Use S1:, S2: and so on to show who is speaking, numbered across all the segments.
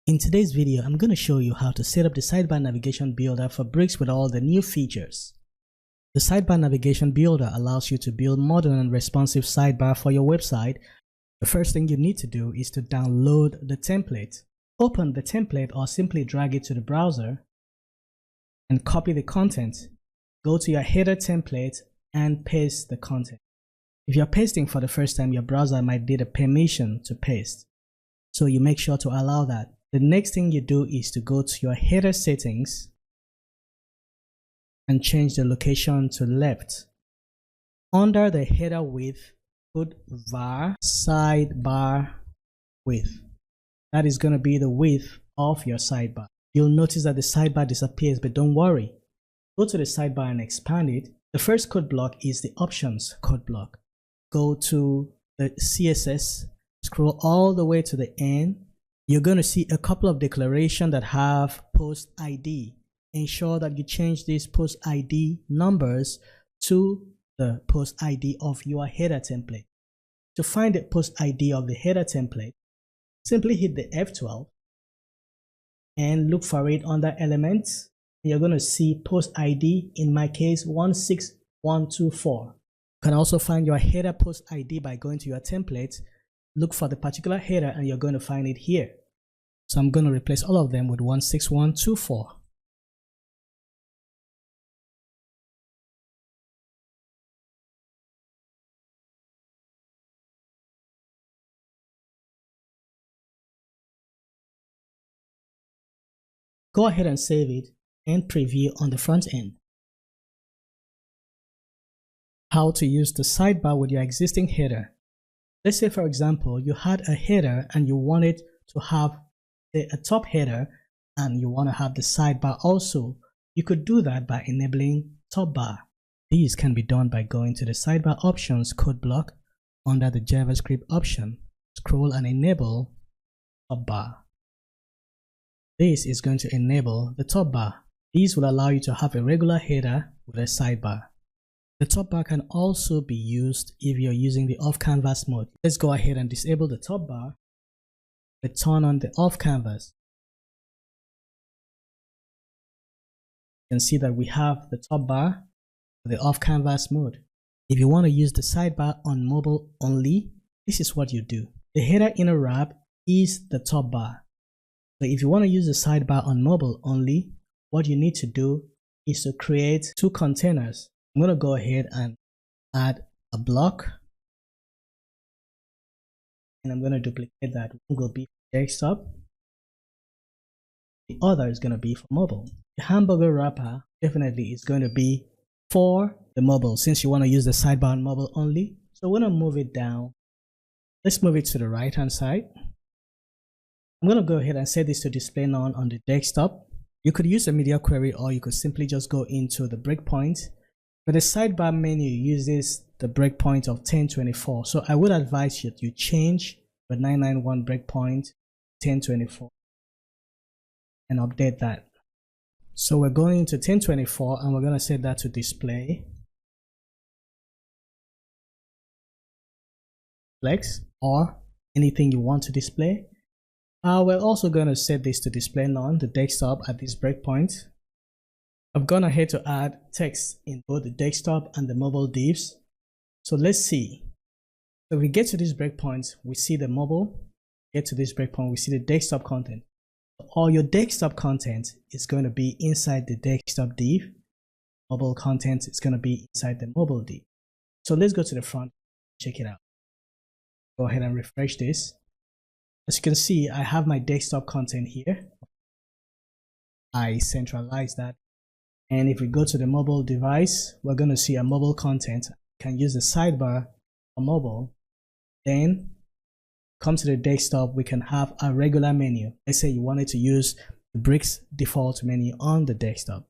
S1: In today's video, I'm going to show you how to set up the Sidebar Navigation Builder for Bricks with all the new features. The Sidebar Navigation Builder allows you to build modern and responsive sidebar for your website. The first thing you need to do is to download the template. Open the template or simply drag it to the browser and copy the content. Go to your header template and paste the content. If you're pasting for the first time, your browser might need a permission to paste, so you make sure to allow that. The next thing you do is to go to your header settings and change the location to left. Under the header width, put var sidebar width. That is going to be the width of your sidebar. You'll notice that the sidebar disappears, but don't worry. Go to the sidebar and expand it. The first code block is the options code block. Go to the CSS, scroll all the way to the end. You're going to see a couple of declarations that have post ID. Ensure that you change these post ID numbers to the post ID of your header template. To find the post ID of the header template, simply hit the F12 and look for it under elements. You're going to see post ID, in my case 16124. You can also find your header post ID by going to your template, look for the particular header, and you're going to find it here. So I'm going to replace all of them with 16124. Go ahead and save it and preview on the front end. How to use the sidebar with your existing header. Let's say, for example, you had a header and you wanted to have a top header and you want to have the sidebar also. You could do that by enabling top bar. These can be done by going to the sidebar options code block under the JavaScript option. Scroll and enable top bar. This is going to enable the top bar. These will allow you to have a regular header with a sidebar. The top bar can also be used if you're using the off-canvas mode. Let's go ahead and disable the top bar, but turn on the off-canvas. You can see that we have the top bar for the off-canvas mode. If you want to use the sidebar on mobile only, this is what you do. The header inner wrap is the top bar. So if you want to use the sidebar on mobile only, what you need to do is to create two containers. I'm going to go ahead and add a block, and I'm going to duplicate that. One will be for desktop, the other is going to be for mobile. The hamburger wrapper definitely is going to be for the mobile, since you want to use the sidebar on mobile only. So we're going to move it down. Let's move it to the right hand side. I'm going to go ahead and set this to display none on the desktop. You could use a media query, or you could simply just go into the breakpoint. But the sidebar menu uses the breakpoint of 1024. So I would advise you to change the 991 breakpoint 1024 and update that. So we're going to 1024 and we're going to set that to display flex or anything you want to display. We're also going to set this to display none, the desktop, at this breakpoint. I've gone ahead to add text in both the desktop and the mobile divs. So let's see. So we get to this breakpoint, we see the mobile. Get to this breakpoint, we see the desktop content. All your desktop content is going to be inside the desktop div. Mobile content is going to be inside the mobile div. So let's go to the front, check it out. Go ahead and refresh this. As you can see, I have my desktop content here. I centralize that. And if we go to the mobile device, we're going to see a mobile content. You can use the sidebar for mobile. Then come to the desktop, we can have a regular menu. Let's say you wanted to use the Bricks default menu on the desktop.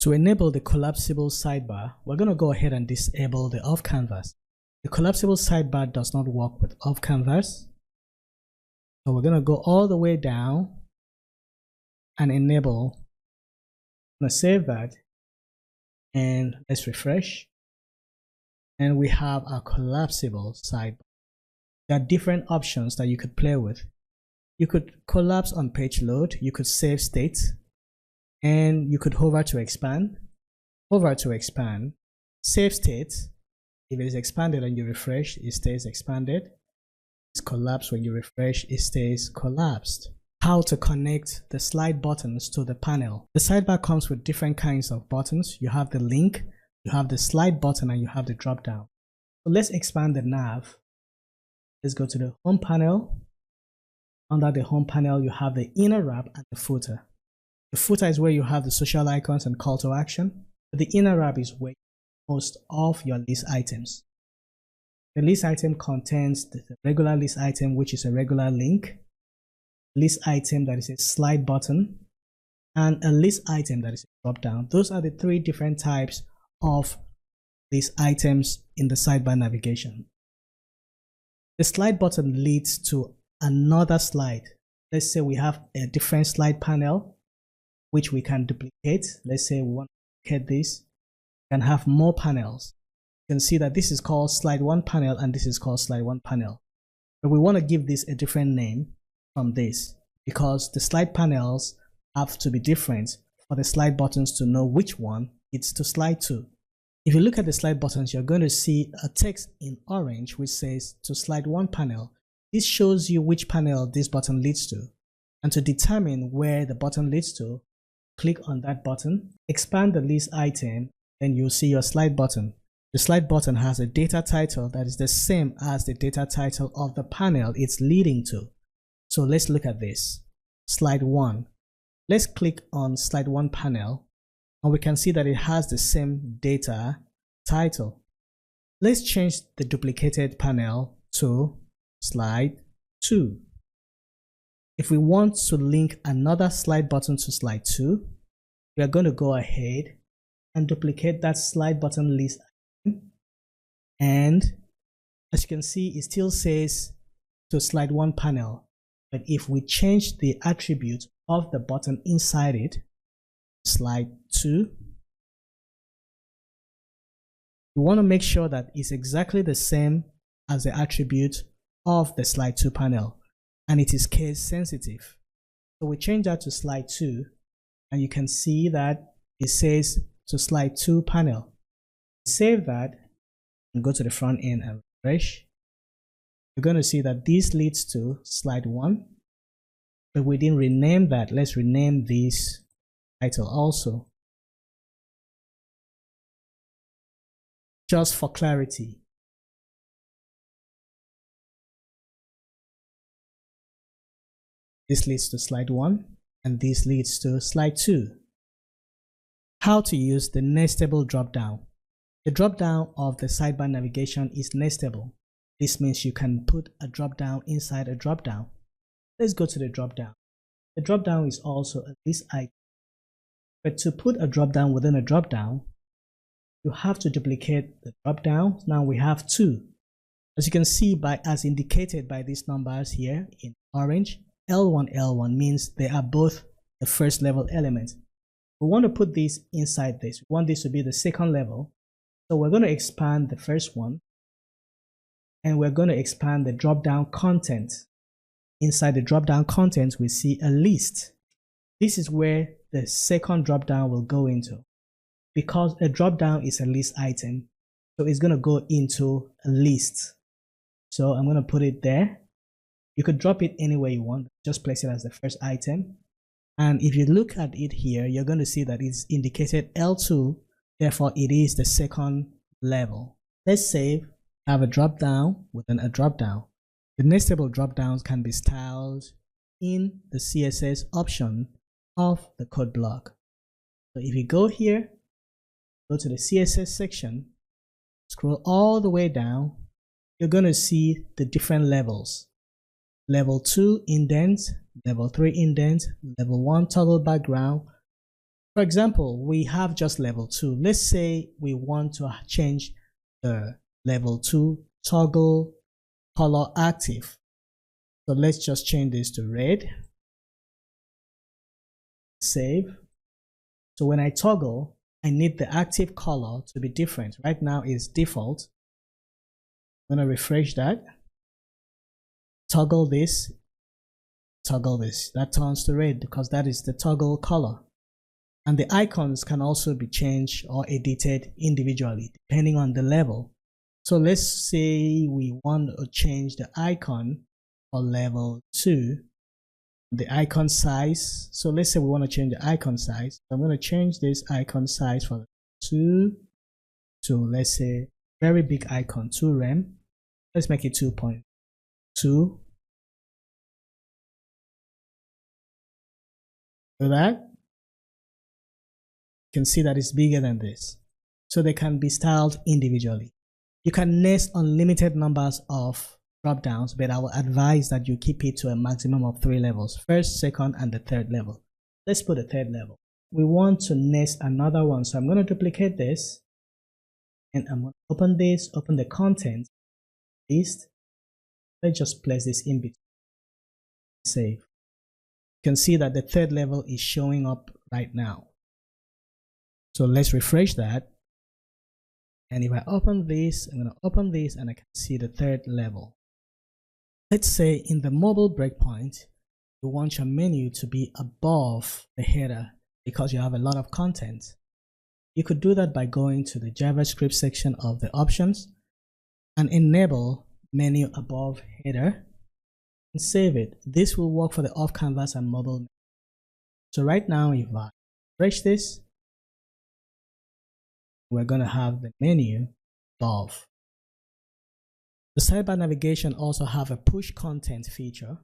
S1: To enable the collapsible sidebar, we're going to go ahead and disable the off-canvas. The collapsible sidebar does not work with off-canvas. So we're going to go all the way down and enable. I'm going to save that and let's refresh. And we have our collapsible sidebar. There are different options that you could play with. You could collapse on page load, you could save state, and you could hover to expand, save state. If it is expanded and you refresh, it stays expanded. It's collapsed. When you refresh, it stays collapsed. How to connect the slide buttons to the panel. The sidebar comes with different kinds of buttons. You have the link, you have the slide button, and you have the drop down. So let's expand the nav. Let's go to the home panel. Under the home panel, you have the inner wrap and the footer. The footer is where you have the social icons and call to action. But the inner wrap is where you post all of your list items. The list item contains the regular list item, which is a regular link, list item that is a slide button, and a list item that is a drop down. Those are the three different types of list items in the sidebar navigation. The slide button leads to another slide. Let's say we have a different slide panel which we can duplicate. Let's say we want to duplicate this and have more panels. You can see that this is called slide 1 panel and this is called slide 1 panel. But we want to give this a different name from this because the slide panels have to be different for the slide buttons to know which one it's to slide to. If you look at the slide buttons, you're going to see a text in orange which says to slide 1 panel. This shows you which panel this button leads to. And to determine where the button leads to, click on that button, expand the list item, then you'll see your slide button. The slide button has a data title that is the same as the data title of the panel it's leading to. So let's look at this. Slide 1. Let's click on slide 1 panel and we can see that it has the same data title. Let's change the duplicated panel to slide 2. If we want to link another slide button to slide 2, we are going to go ahead and duplicate that slide button list item. And as you can see, it still says to slide 1 panel. But if we change the attribute of the button inside it, slide 2, we want to make sure that it's exactly the same as the attribute of the slide 2 panel, and it is case sensitive. So we change that to slide 2, and you can see that it says to slide 2 panel. Save that and go to the front end and refresh. You're going to see that this leads to slide 1, but we didn't rename that. Let's rename this title also, just for clarity. This leads to slide 1 and this leads to slide 2. How to use the Nestable dropdown. The dropdown of the sidebar navigation is nestable. This means you can put a dropdown inside a dropdown. Let's go to the dropdown. The dropdown is also a list item. But to put a dropdown within a dropdown, you have to duplicate the dropdown. Now we have 2. As you can see, as indicated by these numbers here in orange, L1 means they are both the first level element. We want to put this inside this. We want this to be the second level. So we're going to expand the first one and we're going to expand the drop down content. Inside the drop down content, we see a list. This is where the second drop down will go into, because a drop down is a list item. So it's going to go into a list. So I'm going to put it there. You could drop it anywhere you want, just place it as the first item. And if you look at it here, you're going to see that it's indicated L2, therefore it is the second level. Let's save, have a drop down within a drop down. The nestable drop downs can be styled in the CSS option of the code block. So if you go here, go to the CSS section, scroll all the way down, you're going to see the different levels. Level 2 indent, level 3 indent, level 1 toggle background. For example, we have just level 2. Let's say we want to change the level 2 toggle color active. So let's just change this to red. Save. So when I toggle, I need the active color to be different. Right now it's default. I'm going to refresh that. Toggle this, toggle this, that turns to red because that is the toggle color. And the icons can also be changed or edited individually depending on the level. So let's say we want to change the icon for level 2, the icon size. So let's say we want to change the icon size. I'm going to change this icon size from 2 to, let's say, very big icon, 2 rem. Let's make it 2.2. Do that. You can see that it's bigger than this. So they can be styled individually. You can nest unlimited numbers of drop downs, but I will advise that you keep it to a maximum of 3 levels, first, second, and the third level. Let's put a third level. We want to nest another one, so I'm going to duplicate this and I'm going to open this, open the content list. Let's just place this in between. Save. You can see that the third level is showing up right now. So let's refresh that. And if I open this, I'm going to open this and I can see the third level. Let's say in the mobile breakpoint, you want your menu to be above the header because you have a lot of content. You could do that by going to the JavaScript section of the options and enable menu above header and save it. This will work for the Offcanvas and mobile. So right now, if I refresh this, we're going to have the menu above. The Sidebar Navigation also have a push content feature.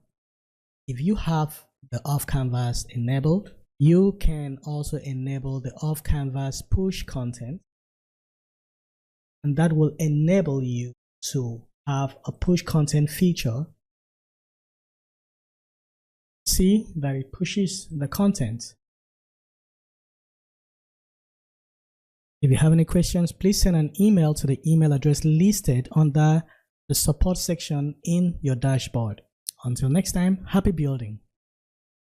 S1: If you have the Offcanvas enabled, you can also enable the Offcanvas push content, and that will enable you to have a push content feature. See that it pushes the content. If you have any questions, please send an email to the email address listed under the support section in your dashboard. Until next time, happy building.